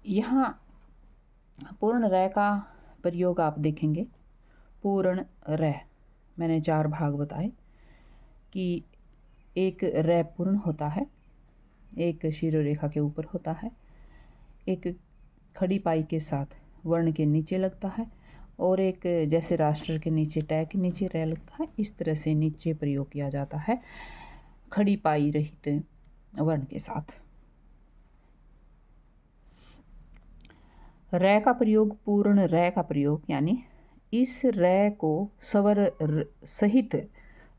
यहाँ पूर्ण रह का प्रयोग आप देखेंगे। पूर्ण रह मैंने 4 भाग बताए कि एक रह पूर्ण होता है, एक शिरोरेखा के ऊपर होता है, एक खड़ी पाई के साथ वर्ण के नीचे लगता है, और एक जैसे राष्ट्र के नीचे टै के नीचे रह लगता है, इस तरह से नीचे प्रयोग किया जाता है खड़ी पाई रहित वर्ण के साथ। रह का प्रयोग, पूर्ण रह का प्रयोग यानी इस रह को स्वर सहित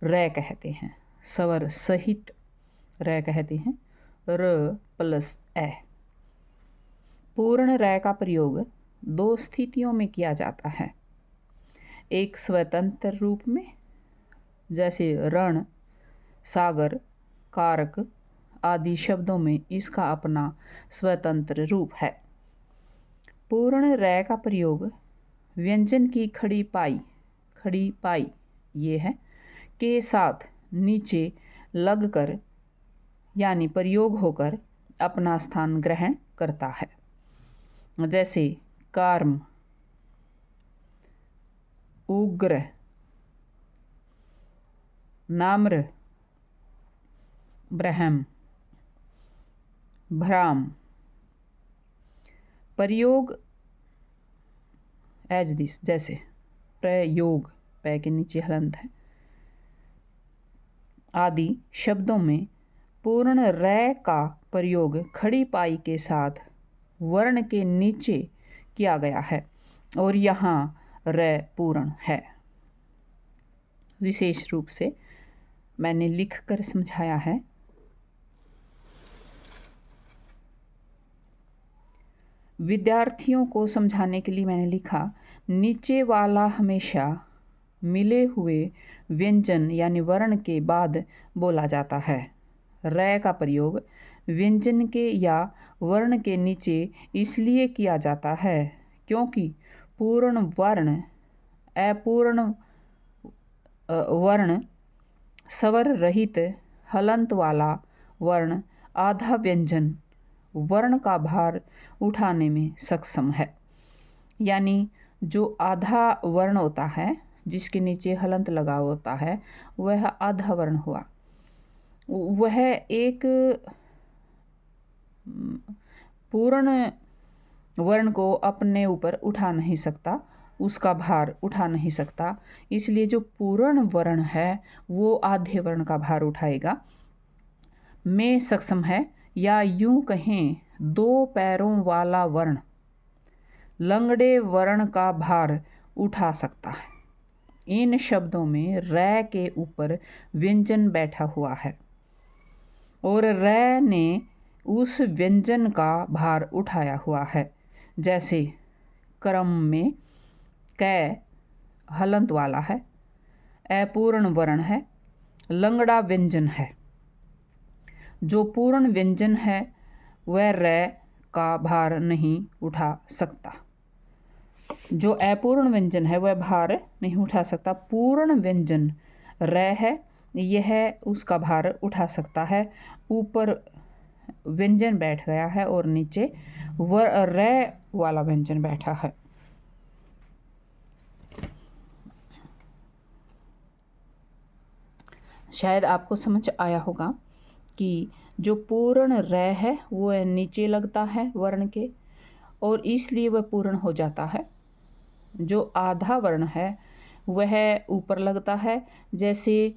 रह कहते हैं, स्वर सहित रह कहते हैं, र प्लस ए। पूर्ण रह का प्रयोग 2 स्थितियों में किया जाता है। एक स्वतंत्र रूप में, जैसे रण, सागर, कारक आदि शब्दों में इसका अपना स्वतंत्र रूप है। पूर्ण रह का प्रयोग व्यंजन की खड़ी पाई ये है के साथ नीचे लगकर यानी प्रयोग होकर अपना स्थान ग्रहण करता है। जैसे कार्म, उग्र, नाम्र, ब्रह्म, भ्राम। प्रयोग एज दिस, जैसे प्रयोग पै के नीचे हलंत है आदि शब्दों में पूर्ण रह का प्रयोग खड़ी पाई के साथ वर्ण के नीचे किया गया है और यहाँ रह पूर्ण है। विशेष रूप से मैंने लिखकर समझाया है। विद्यार्थियों को समझाने के लिए मैंने लिखा, नीचे वाला हमेशा मिले हुए व्यंजन यानी वर्ण के बाद बोला जाता है। रह का प्रयोग व्यंजन के या वर्ण के नीचे इसलिए किया जाता है क्योंकि पूर्ण वर्ण अपूर्ण वर्ण, स्वर रहित हलंत वाला वर्ण आधा व्यंजन वर्ण का भार उठाने में सक्षम है। यानी जो आधा वर्ण होता है जिसके नीचे हलंत लगा होता है वह आधा वर्ण हुआ। वह एक पूर्ण वर्ण को अपने ऊपर उठा नहीं सकता, उसका भार उठा नहीं सकता, इसलिए जो पूर्ण वर्ण है वो आधे वर्ण का भार उठाएगा में सक्षम है। या यूं कहें 2 पैरों वाला वर्ण लंगड़े वर्ण का भार उठा सकता है। इन शब्दों में रह के ऊपर व्यंजन बैठा हुआ है और रह ने उस व्यंजन का भार उठाया हुआ है। जैसे क्रम में कै हलंत वाला है, अपूर्ण वर्ण है, लंगड़ा व्यंजन है। जो पूर्ण व्यंजन है वह रह का भार नहीं उठा सकता, जो अपूर्ण व्यंजन है वह भार नहीं उठा सकता। पूर्ण व्यंजन रह है, यह उसका भार उठा सकता है। ऊपर व्यंजन बैठ गया है और नीचे रह वाला व्यंजन बैठा है। शायद आपको समझ आया होगा कि जो पूर्ण रह है वो नीचे लगता है वर्ण के और इसलिए वह पूर्ण हो जाता है। जो आधा वर्ण है वह ऊपर लगता है। जैसे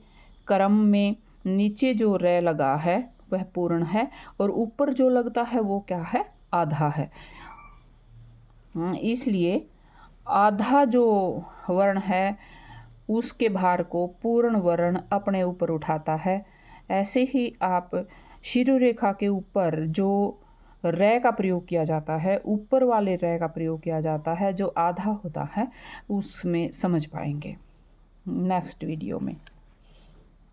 क्रम में नीचे जो रह लगा है वह पूर्ण है और ऊपर जो लगता है वो क्या है, आधा है। इसलिए आधा जो वर्ण है उसके भार को पूर्ण वर्ण अपने ऊपर उठाता है। ऐसे ही आप शिरोरेखा के ऊपर जो रह का प्रयोग किया जाता है, ऊपर वाले रह का प्रयोग किया जाता है जो आधा होता है, उसमें समझ पाएंगे नेक्स्ट वीडियो में।